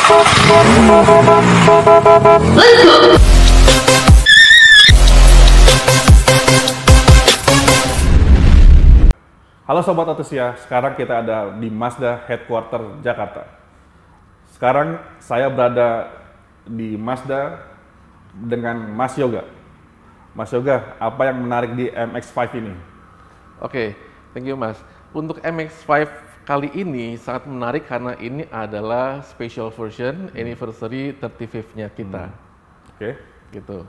Halo Sobat Otusia, sekarang kita ada di Mazda Headquarter Jakarta. Sekarang saya berada di Mazda dengan Mas Yoga. Mas Yoga, apa yang menarik di MX-5 ini? Oke, thank you Mas. Untuk MX-5 kali ini sangat menarik karena ini adalah special version anniversary 35th-nya kita. Oke. Gitu.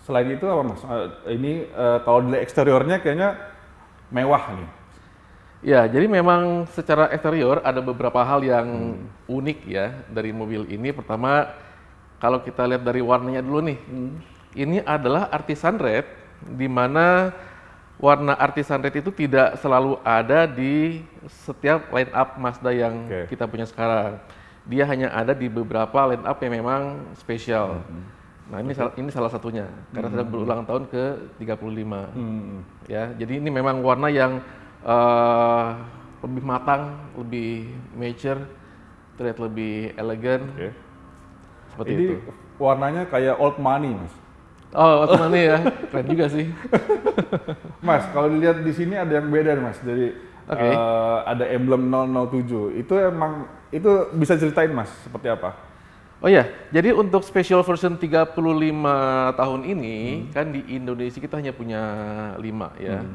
Selain itu apa Mas? Ini kalau dari eksteriornya kayaknya mewah nih. Ya, jadi memang secara eksterior ada beberapa hal yang unik ya dari mobil ini. Pertama, kalau kita lihat dari warnanya dulu nih, ini adalah Artisan Red, di mana warna Artisan Red itu tidak selalu ada di setiap line up Mazda yang kita punya sekarang. Dia hanya ada di beberapa line up yang memang spesial. Nah, ini salah satunya karena sedang berulang tahun ke-35. Ya, jadi ini memang warna yang lebih matang, lebih mature, terlihat lebih elegan. Seperti ini itu. Warnanya kayak old money, Mas. Oh, old money ya, keren juga sih. Mas, kalau dilihat di sini ada yang beda nih, Mas. Dari ada emblem 007. Itu bisa ceritain Mas, seperti apa? Oh ya, jadi untuk special version 35 tahun ini kan di Indonesia kita hanya punya 5 ya.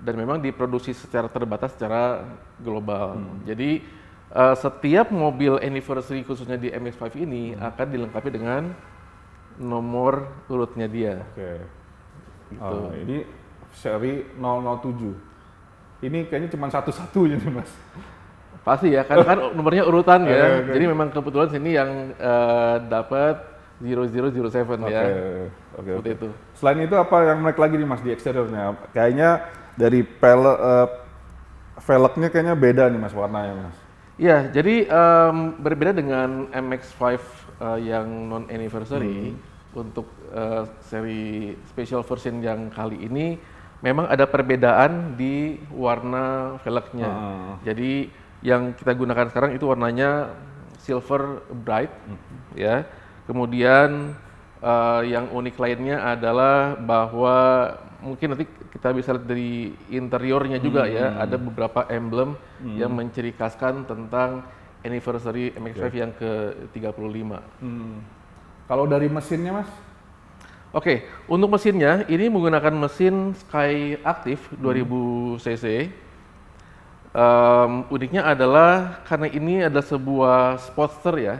Dan memang diproduksi secara terbatas secara global. Jadi setiap mobil anniversary khususnya di MX-5 ini akan dilengkapi dengan nomor urutnya dia. Oke. Gitu. Ini seri 007. Ini kayaknya cuma satu-satunya nih Mas. Pasti ya, kan nomornya urutan ya. Jadi memang kebetulan sini yang dapat 0007 ya. Seperti itu. Selain itu apa yang menarik lagi nih Mas di eksteriornya? Kayaknya dari velgnya kayaknya beda nih Mas warnanya Mas. Iya, jadi berbeda dengan MX-5 yang non anniversary. Untuk seri special version yang kali ini memang ada perbedaan di warna velgnya. Jadi yang kita gunakan sekarang itu warnanya silver bright ya. Kemudian yang unik lainnya adalah bahwa mungkin nanti kita bisa lihat dari interiornya juga ya, ada beberapa emblem yang mencirikaskan tentang anniversary MX-5 yang ke-35. Kalau dari mesinnya Mas? Oke, untuk mesinnya ini menggunakan mesin Sky Active 2000 cc. Uniknya adalah karena ini adalah sebuah Sportster ya,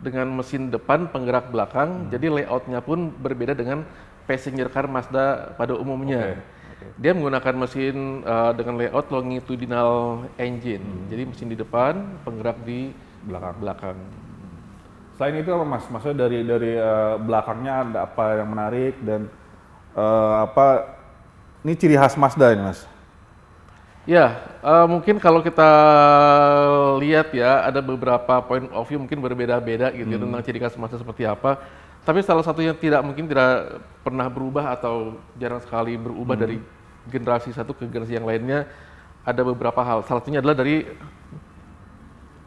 dengan mesin depan penggerak belakang, jadi layoutnya pun berbeda dengan passenger car Mazda pada umumnya. Dia menggunakan mesin dengan layout longitudinal engine, jadi mesin di depan, penggerak di belakang. Selain itu apa Mas? Maksudnya dari belakangnya ada apa yang menarik dan ini ciri khas Mazda ini Mas? Ya, mungkin kalau kita lihat ya, ada beberapa point of view mungkin berbeda-beda gitu ya, tentang ciri khas Mazda seperti apa. Tapi salah satu yang tidak pernah berubah atau jarang sekali berubah dari generasi satu ke generasi yang lainnya, ada beberapa hal. Salah satunya adalah dari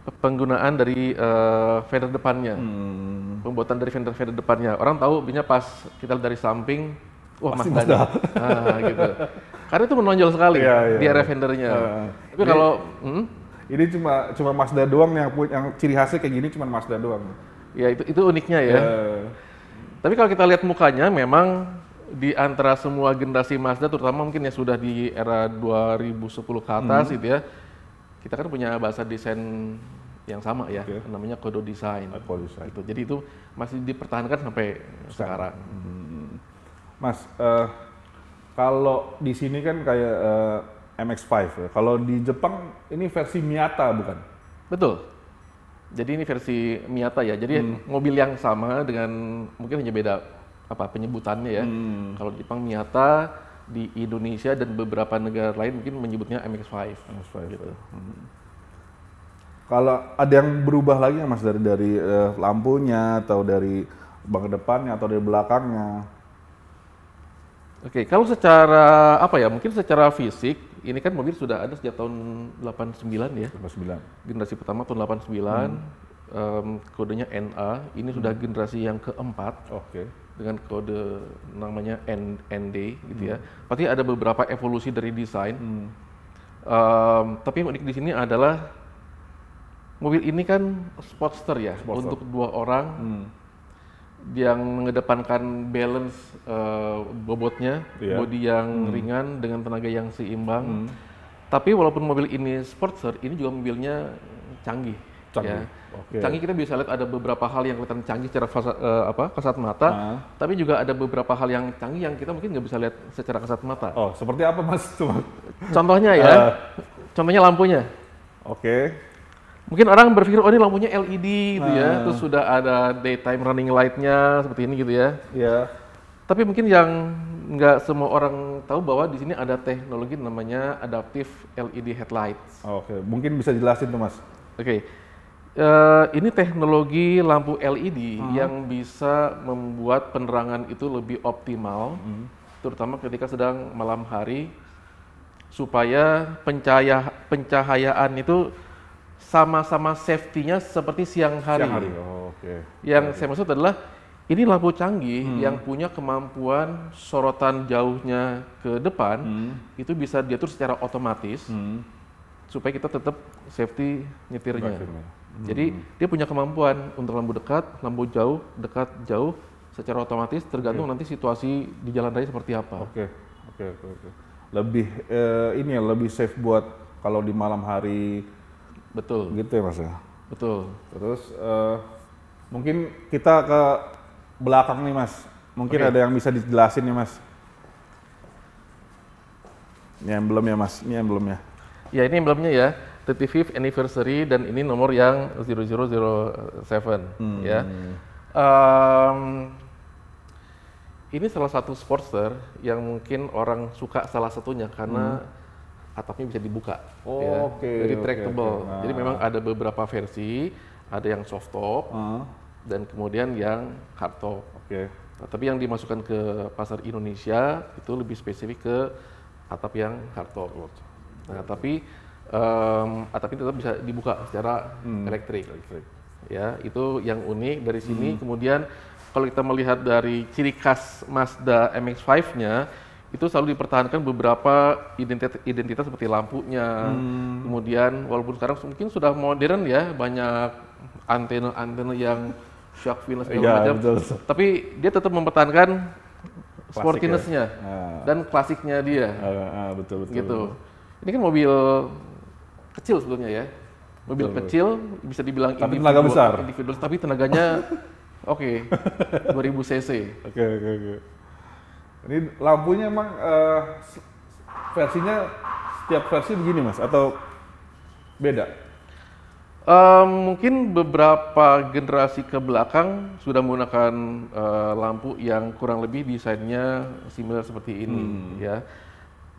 penggunaan dari fender depannya, pembuatan dari fender depannya. Orang tahu biasanya pas kita lihat dari samping, wah Mazda. Nah, gitu. Karena itu menonjol sekali di area fendernya. Tapi kalau ini cuma Mazda doang yang ciri khasnya kayak gini, cuma Mazda doang. Ya itu uniknya ya. Tapi kalau kita lihat mukanya, memang di antara semua generasi Mazda, terutama mungkin yang sudah di era 2010 ke atas gitu ya, kita kan punya bahasa desain yang sama ya, namanya Kodo Design. Gitu. Jadi itu masih dipertahankan sampai sekarang. Mas, kalau di sini kan kayak MX-5 ya. Kalau di Jepang ini versi Miata bukan? Betul. Jadi ini versi Miata ya. Jadi mobil yang sama dengan mungkin hanya beda penyebutannya ya. Kalau di Jepang Miata, di Indonesia dan beberapa negara lain mungkin menyebutnya MX-5. Gitu. Kalau ada yang berubah lagi ya Mas dari lampunya atau dari bak depannya atau dari belakangnya? Oke, kalau secara mungkin secara fisik ini kan mobil sudah ada sejak tahun 89 ya. 89. Generasi pertama tahun 89. kodenya NA. Ini sudah generasi yang keempat Oke. dengan kode namanya ND gitu ya. Pasti ada beberapa evolusi dari desain. Tapi yang unik di sini adalah mobil ini kan sportster ya, untuk 2 orang yang mengedepankan balance bobotnya, bodi yang ringan dengan tenaga yang seimbang. Tapi walaupun mobil ini sportster, ini juga mobilnya canggih. Ya. Canggih kita bisa lihat ada beberapa hal yang kelihatan canggih secara kasat mata, tapi juga ada beberapa hal yang canggih yang kita mungkin nggak bisa lihat secara kasat mata. Oh, seperti apa Mas? Contohnya ya, contohnya lampunya. Oke. Mungkin orang berpikir, oh ini lampunya LED gitu ya, terus sudah ada daytime running light-nya seperti ini gitu ya. Iya. Tapi mungkin yang nggak semua orang tahu bahwa di sini ada teknologi namanya adaptive LED headlights. Oke, mungkin bisa jelasin tuh Mas. Oke. Ini teknologi lampu LED yang bisa membuat penerangan itu lebih optimal, terutama ketika sedang malam hari, supaya pencahayaan itu sama-sama safety-nya seperti siang hari. Siang hari. Oh, oke. Yang saya maksud adalah ini lampu canggih yang punya kemampuan sorotan jauhnya ke depan, itu bisa diatur secara otomatis supaya kita tetap safety nyetirnya. Jadi dia punya kemampuan untuk lampu dekat, lampu jauh, dekat, jauh, secara otomatis tergantung nanti situasi di jalan raya seperti apa. Oke. Lebih ini ya, lebih safe buat kalau di malam hari. Betul. Gitu ya Mas ya. Betul. Terus mungkin kita ke belakang nih Mas. Mungkin ada yang bisa dijelasin nih Mas. Ini emblemnya Mas, ini emblemnya. Ya ini emblemnya ya, 35th anniversary dan ini nomor yang 0007 ya. Ini salah satu Sportster yang mungkin orang suka salah satunya karena atapnya bisa dibuka, retractable. Jadi memang ada beberapa versi, ada yang soft top dan kemudian yang hard top. Nah, tapi yang dimasukkan ke pasar Indonesia itu lebih spesifik ke atap yang hard top. Nah, tapi atap ini tetap bisa dibuka secara elektrik. Ya, itu yang unik dari sini. Kemudian kalau kita melihat dari ciri khas Mazda MX-5-nya, itu selalu dipertahankan beberapa identitas seperti lampunya. Kemudian walaupun sekarang mungkin sudah modern ya, banyak antena-antena yang shark fin segala macam, tapi dia tetap mempertahankan sportiness-nya dan klasiknya dia. Betul. Gitu. Ini kan mobil kecil sebetulnya ya. Mobil kecil bisa dibilang tapi tenaga besar. Individual, tapi tenaganya 2000 cc. Oke. Ini lampunya emang versinya setiap versi begini Mas atau beda? Mungkin beberapa generasi ke belakang sudah menggunakan lampu yang kurang lebih desainnya similar seperti ini ya.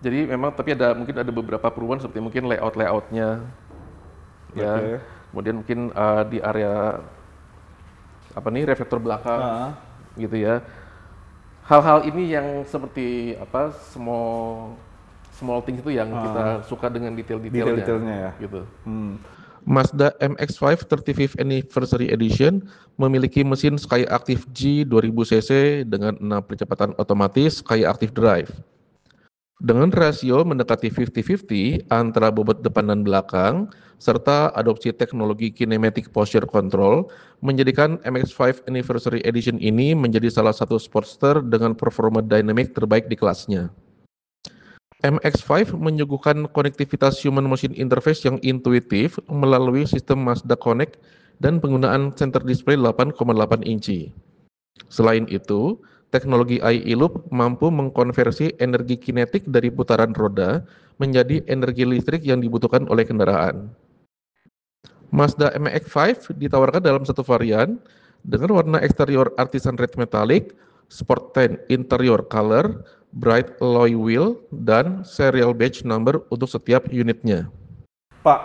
Jadi memang tapi mungkin ada beberapa perubahan seperti mungkin layout-nya ya. Kemudian mungkin di area reflektor belakang gitu ya. Hal-hal ini yang seperti small things itu yang kita suka dengan detail-detailnya ya. Gitu. Mazda MX-5 35th Anniversary Edition memiliki mesin Skyactiv G 2000 cc dengan 6 percepatan otomatis Skyactiv Drive. Dengan rasio mendekati 50-50 antara bobot depan dan belakang, serta adopsi teknologi Kinematic Posture Control, menjadikan MX-5 Anniversary Edition ini menjadi salah satu Sportster dengan performa dynamic terbaik di kelasnya. MX-5 menyuguhkan konektivitas Human Machine Interface yang intuitif melalui sistem Mazda Connect dan penggunaan center display 8,8 inci. Selain itu, teknologi i-Loop mampu mengkonversi energi kinetik dari putaran roda menjadi energi listrik yang dibutuhkan oleh kendaraan. Mazda MX-5 ditawarkan dalam satu varian dengan warna eksterior Artisan Red Metallic, Sport Tan Interior Color, Bright Alloy Wheel, dan Serial Badge Number untuk setiap unitnya. Pak,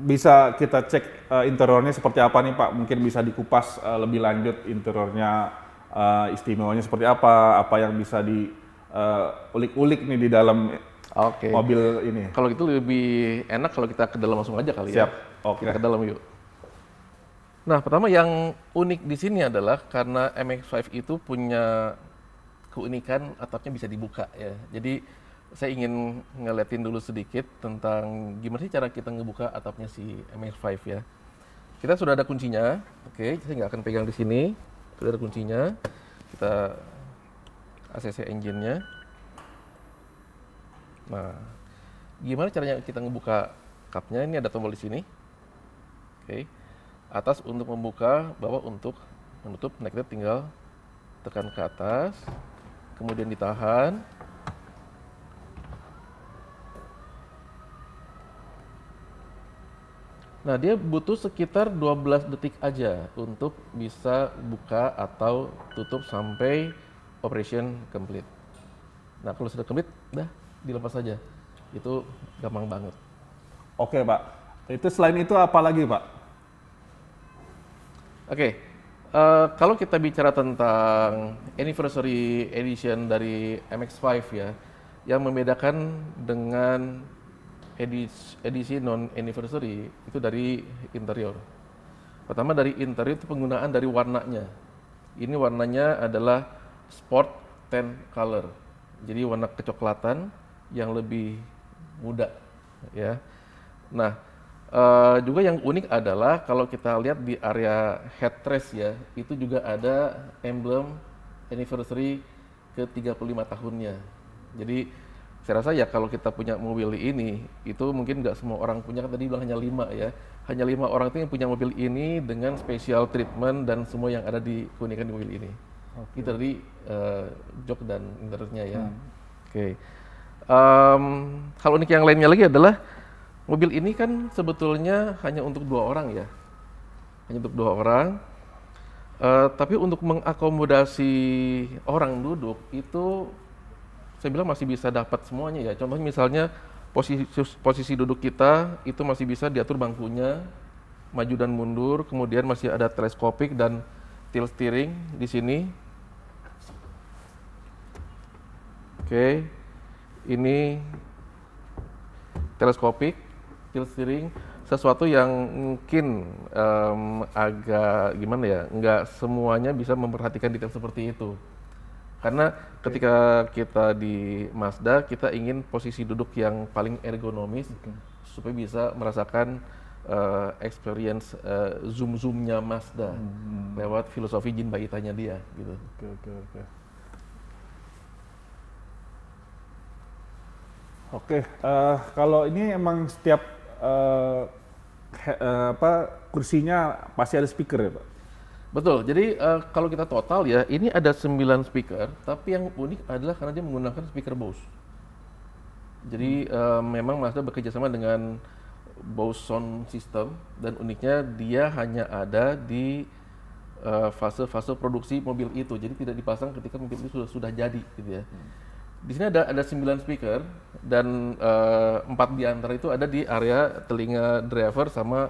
bisa kita cek interiornya seperti apa nih Pak? Mungkin bisa dikupas lebih lanjut interiornya, istimewanya seperti apa yang bisa diulik-ulik nih di dalam mobil ini. Kalau gitu lebih enak kalau kita ke dalam langsung aja kali ya. Siap. Oke. Kita ke dalam yuk. Nah, pertama yang unik di sini adalah karena MX-5 itu punya keunikan atapnya bisa dibuka ya. Jadi saya ingin ngeliatin dulu sedikit tentang gimana sih cara kita ngebuka atapnya si MX-5 ya. Kita sudah ada kuncinya, oke, saya nggak akan pegang di sini. Sudah ada kuncinya, kita ACC engine-nya. Nah, gimana caranya kita ngebuka cupnya? Ini ada tombol di sini. Oke. Atas untuk membuka, bawah untuk menutup. Nah, kita tinggal tekan ke atas, kemudian ditahan. Nah, dia butuh sekitar 12 detik aja untuk bisa buka atau tutup sampai operation complete. Nah, kalau sudah complete, dah dilepas saja. Itu gampang banget. Oke, Pak. Itu selain itu apa lagi, Pak? Oke, kalau kita bicara tentang anniversary edition dari MX-5 ya, yang membedakan dengan edisi non-anniversary itu dari interior. Pertama dari interior itu penggunaan dari warnanya. Ini warnanya adalah Sport Tan Color, jadi warna kecoklatan yang lebih muda ya. Nah, juga yang unik adalah kalau kita lihat di area headrest ya, itu juga ada emblem anniversary ke 35 tahunnya. Jadi saya rasa ya kalau kita punya mobil ini, itu mungkin nggak semua orang punya, kan tadi bilang hanya 5 ya. Hanya 5 orang itu yang punya mobil ini dengan special treatment dan semua yang ada di keunikan di mobil ini. Itu dari jok dan interiornya ya. Oke. Hal unik yang lainnya lagi adalah mobil ini kan sebetulnya hanya untuk 2 orang ya. Hanya untuk 2 orang. Tapi untuk mengakomodasi orang duduk itu saya bilang masih bisa dapat semuanya ya. Contohnya misalnya posisi duduk kita itu masih bisa diatur bangkunya maju dan mundur, kemudian masih ada teleskopik dan tilt steering di sini. Oke. Ini teleskopik, tilt steering, sesuatu yang mungkin agak gimana ya, nggak semuanya bisa memperhatikan detail seperti itu. Karena ketika kita di Mazda, kita ingin posisi duduk yang paling ergonomis supaya bisa merasakan experience zoom-zoomnya Mazda lewat filosofi Jinbaitanya dia gitu. Oke, kalau ini emang setiap kursinya pasti ada speaker ya, Pak? Betul, jadi kalau kita total ya, ini ada 9 speaker, tapi yang unik adalah karena dia menggunakan speaker Bose. Jadi memang Mazda bekerjasama dengan Bose Sound System, dan uniknya dia hanya ada di fase-fase produksi mobil itu, jadi tidak dipasang ketika mobil itu sudah jadi gitu ya. Di sini ada 9 speaker, dan 4 di antara itu ada di area telinga driver sama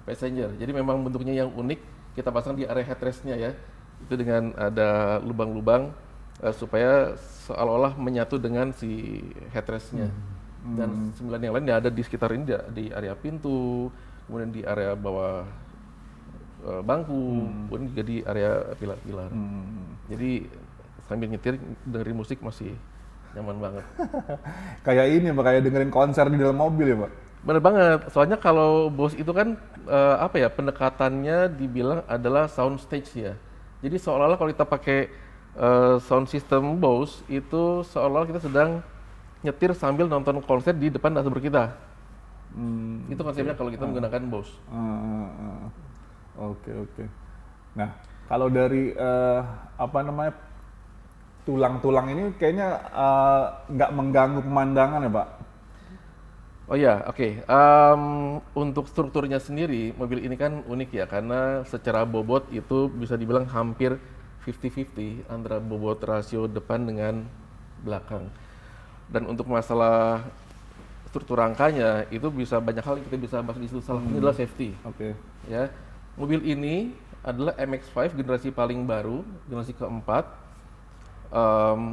passenger. Jadi memang bentuknya yang unik. Kita pasang di area headrest-nya ya, itu dengan ada lubang-lubang supaya seolah-olah menyatu dengan si headrest-nya. Dan 9 yang lain ya ada di sekitar ini, di area pintu, kemudian di area bawah bangku, kemudian juga di area pilar-pilar. Jadi sambil nyetir dengerin musik masih nyaman banget. Kayak ini Pak, kayak dengerin konser di dalam mobil ya Pak? Bener banget, soalnya kalau Bose itu kan pendekatannya dibilang adalah sound stage ya. Jadi seolah-olah kalau kita pakai sound system Bose itu seolah-olah kita sedang nyetir sambil nonton konser di depan dashboard kita. Itu konsepnya kalau kita menggunakan Bose. Oke. Nah, kalau dari tulang-tulang ini kayaknya nggak mengganggu pemandangan ya Pak? Oh ya, oke. Untuk strukturnya sendiri, mobil ini kan unik ya, karena secara bobot itu bisa dibilang hampir 50-50 antara bobot rasio depan dengan belakang. Dan untuk masalah struktur rangkanya, itu bisa banyak hal yang kita bisa bahas di situ. Salah satunya adalah safety. Ya, mobil ini adalah MX-5 generasi paling baru, generasi keempat,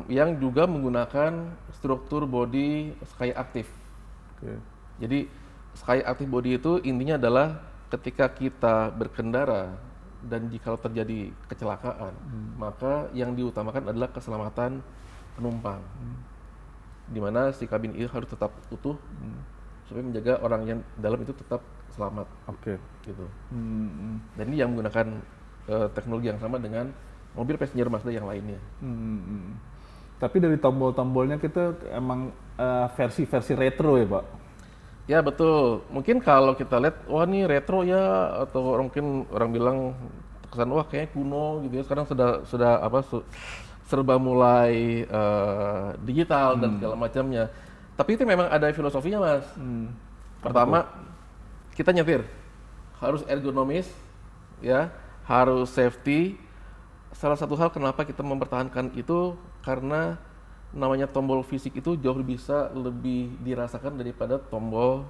yang juga menggunakan struktur bodi Sky Active. Jadi Sky Active Body itu intinya adalah ketika kita berkendara dan jika terjadi kecelakaan, maka yang diutamakan adalah keselamatan penumpang. Di mana si kabin itu harus tetap utuh supaya menjaga orang yang dalam itu tetap selamat. Oke. Gitu. Dan ini yang menggunakan teknologi yang sama dengan mobil passenger Mazda yang lainnya. Tapi dari tombol-tombolnya kita emang versi-versi retro ya, Pak? Ya betul. Mungkin kalau kita lihat, wah ini retro ya, atau mungkin orang bilang kesan wah kayaknya kuno gitu ya. Sekarang sudah serba mulai digital dan segala macamnya. Tapi itu memang ada filosofinya, Mas. Pertama, kita nyetir harus ergonomis, ya, harus safety. Salah satu hal kenapa kita mempertahankan itu karena namanya tombol fisik itu jauh bisa lebih dirasakan daripada tombol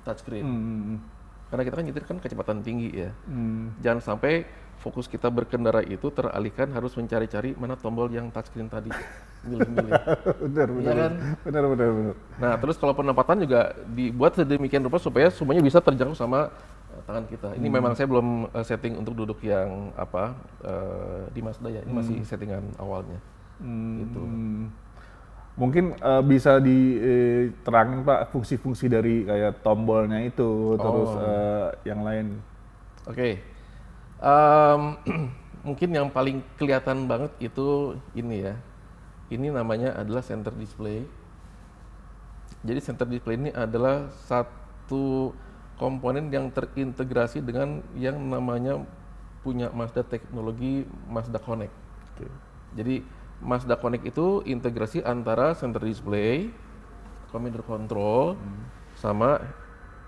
touchscreen. Karena kita kan nyetir kan kecepatan tinggi ya. Jangan sampai fokus kita berkendara itu teralihkan harus mencari-cari mana tombol yang touchscreen tadi. Milih-milih. Benar. Ya kan? Benar. Nah, terus kalau penempatan juga dibuat sedemikian rupa supaya semuanya bisa terjangkau sama tangan kita. Ini memang saya belum setting untuk duduk yang di Mazda ya. Ini masih settingan awalnya. Gitu. Mungkin bisa diterangin Pak fungsi-fungsi dari kayak tombolnya itu, terus yang lain. Oke. Mungkin yang paling kelihatan banget itu ini ya. Ini namanya adalah center display. Jadi center display ini adalah satu komponen yang terintegrasi dengan yang namanya punya Mazda teknologi Mazda Connect. Jadi Mazda Connect itu integrasi antara center display, commander control, sama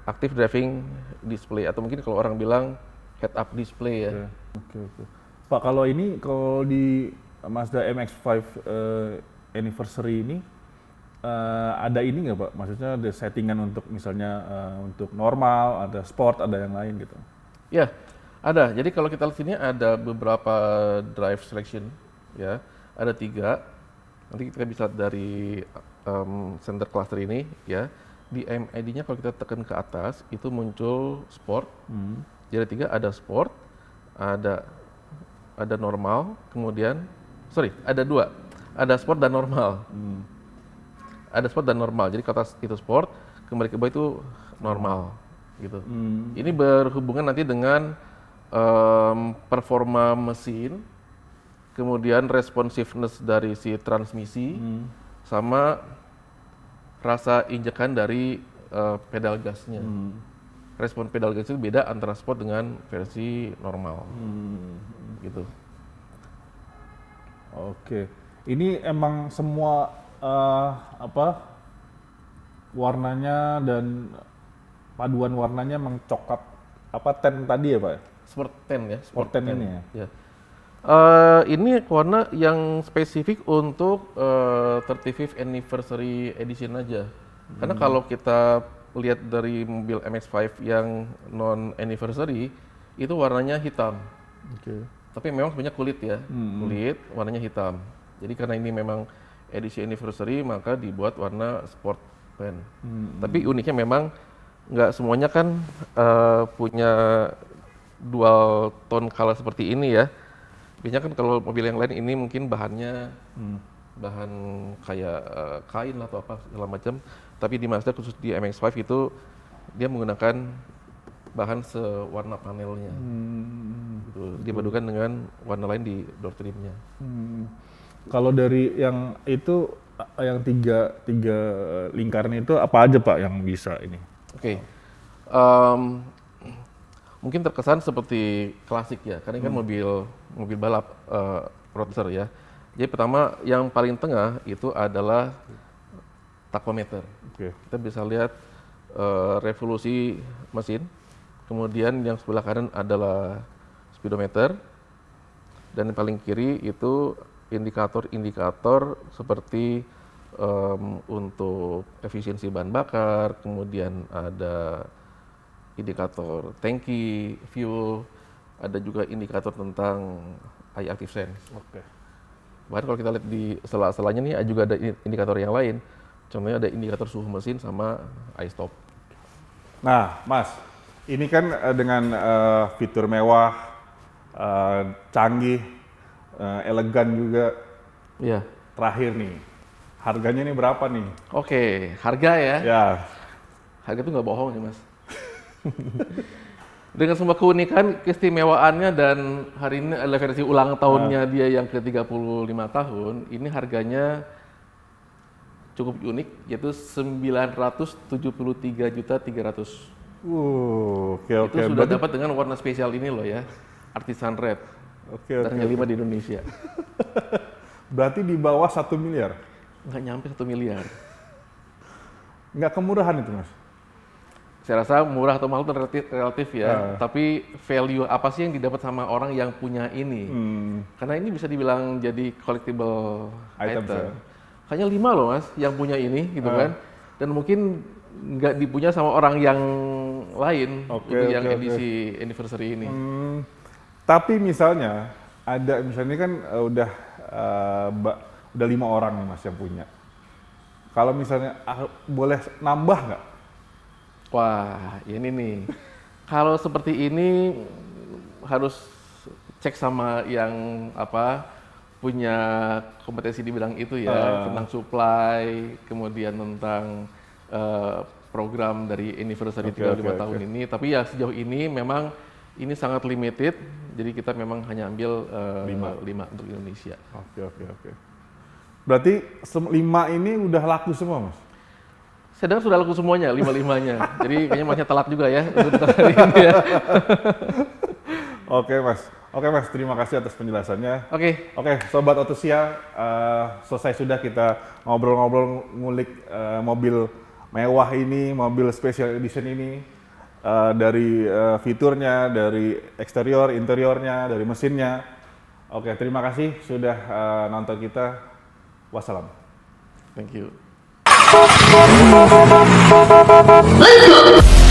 active driving display atau mungkin kalau orang bilang head up display ya. Oke. Pak, kalau di Mazda MX-5 anniversary ini ada ini nggak Pak? Maksudnya ada settingan untuk misalnya untuk normal, ada sport, ada yang lain gitu? Ya, ada. Jadi kalau kita lihat sini ada beberapa drive selection ya. Ada 3, nanti kita bisa lihat dari center cluster ini ya. Di MID-nya kalau kita tekan ke atas itu muncul sport. Jadi 3 ada sport, ada normal, kemudian ada 2, ada sport dan normal. Ada sport dan normal. Jadi ke atas itu sport, kembali ke bawah itu normal gitu. Ini berhubungan nanti dengan performa mesin, kemudian responsiveness dari si transmisi, sama rasa injekan dari pedal gasnya. Respon pedal gas itu beda antara sport dengan versi normal. Gitu. Oke. Ini emang semua warnanya dan paduan warnanya emang coklat ten tadi ya Pak? Sport 10 ya. Sport 10 ini ya? Ini warna yang spesifik untuk 35th anniversary edition aja. Karena kalau kita lihat dari mobil MX-5 yang non anniversary itu warnanya hitam. Tapi memang sebenarnya kulit ya, kulit warnanya hitam. Jadi karena ini memang edisi anniversary maka dibuat warna sport pen. Tapi uniknya memang nggak semuanya kan punya dual tone color seperti ini ya. Biasanya kan kalau mobil yang lain ini mungkin bahannya bahan kayak kain atau apa segala macam. Tapi di Mazda khusus di MX-5 itu dia menggunakan bahan sewarna panelnya. Gitu. Dipadukan dengan warna lain di door trimnya. Kalau dari yang itu yang tiga lingkaran itu apa aja Pak yang bisa ini? Oke. Mungkin terkesan seperti klasik ya, karena ini kan mobil balap roadster ya. Jadi pertama yang paling tengah itu adalah tachometer. Kita bisa lihat revolusi mesin. Kemudian yang sebelah kanan adalah speedometer. Dan yang paling kiri itu indikator-indikator seperti untuk efisiensi bahan bakar, kemudian ada indikator tangki, fuel, ada juga indikator tentang eye active sense. Bahkan kalau kita lihat di sela-selanya nih juga ada indikator yang lain. Contohnya ada indikator suhu mesin sama eye stop. Nah, Mas, Ini kan dengan fitur mewah, canggih, elegan juga. Iya. Terakhir nih, harganya ini berapa nih? Oke, harga ya. Ya, Harga itu nggak bohong ya, Mas. Dengan semua keunikan, keistimewaannya, dan hari ini adalah versi ulang tahunnya dia yang ke-35 tahun, ini harganya cukup unik, yaitu 973.300. oke oke. Itu sudah dapat dengan warna spesial ini loh ya, Artisan Red. Oke Dan oke. hanya 5 di Indonesia. Berarti di bawah 1 miliar? Nggak nyampe 1 miliar. Nggak kemurahan itu, Mas? Saya rasa murah atau mahal itu relatif ya, tapi value apa sih yang didapat sama orang yang punya ini? Karena ini bisa dibilang jadi collectible Items, item. Hanya 5 loh Mas yang punya ini gitu kan, dan mungkin nggak dipunya sama orang yang lain Oke, untuk yang oke, edisi anniversary ini. Tapi misalnya ini kan udah 5 orang nih, Mas, yang punya. Kalau misalnya boleh nambah nggak? Wah, ini nih. Kalau seperti ini harus cek sama yang punya kompetensi di bidang itu ya, tentang supply, kemudian tentang program dari anniversary 35 tahun ini. Tapi ya sejauh ini memang ini sangat limited, jadi kita memang hanya ambil 5 untuk Indonesia. Oke. Berarti 5 ini udah laku semua, Mas? Saya dengar sudah laku semuanya, 5-5-nya. Jadi kayaknya Masnya telat juga ya untuk hari ini ya. Oke, Mas, terima kasih atas penjelasannya. Oke. Oke, Sobat Otusia, selesai sudah kita ngobrol-ngobrol ngulik mobil mewah ini, mobil special edition ini, dari fiturnya, dari eksterior, interiornya, dari mesinnya. Oke, terima kasih sudah nonton kita. Wassalam. Thank you. Let's go!